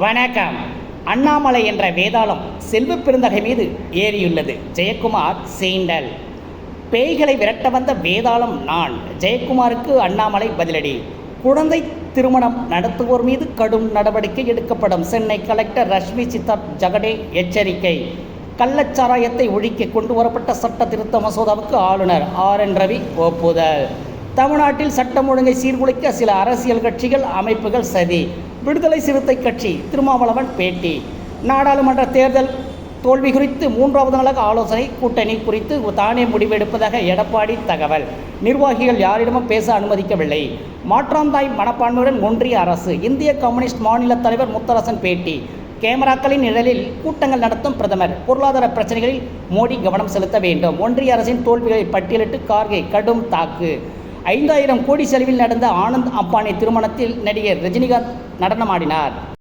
வணக்கம். அண்ணாமலை என்ற வேதாளம் செல்வ பெருந்தகை மீது ஏறியுள்ளது. ஜெயக்குமார் சீண்டல். பேய்களை விரட்ட வந்த வேதாளம் நான். ஜெயக்குமாருக்கு அண்ணாமலை பதிலடி. குழந்தை திருமணம் நடத்துவோர் மீது கடும் நடவடிக்கை எடுக்கப்படும். சென்னை கலெக்டர் ரஷ்மி சித்தார்த் ஜகடே எச்சரிக்கை. கள்ளச்சாராயத்தை ஒழிக்க கொண்டு வரப்பட்ட சட்ட திருத்த மசோதாவுக்கு ஆளுநர் RN ரவி ஒப்புதல். தமிழ்நாட்டில் சட்டம் ஒழுங்கை சீர்குலைக்க சில அரசியல் கட்சிகள் அமைப்புகள் சதி. விடுதலை சிறுத்தை கட்சி திருமாவளவன் பேட்டி. நாடாளுமன்ற தேர்தல் தோல்வி குறித்து 3வது நாளாக ஆலோசனை. கூட்டணி குறித்து தானே முடிவெடுப்பதாக எடப்பாடி தகவல். நிர்வாகிகள் யாரிடமும் பேச அனுமதிக்கவில்லை. மாற்றாந்தாய் மனப்பான்மையுடன் ஒன்றிய அரசு. இந்திய கம்யூனிஸ்ட் மாநில தலைவர் முத்தரசன் பேட்டி. கேமராக்களின் நிழலில் கூட்டங்கள் நடத்தும் பிரதமர். பொருளாதார பிரச்சனைகளில் மோடி கவனம் செலுத்த வேண்டும். ஒன்றிய அரசின் தோல்விகளை பட்டியலிட்டு கார்கே கடும் தாக்கு. 5000 கோடி செலவில் நடந்த ஆனந்த் அம்பானி திருமணத்தில் நடிகர் ரஜினிகாந்த் நடனமாடினார்.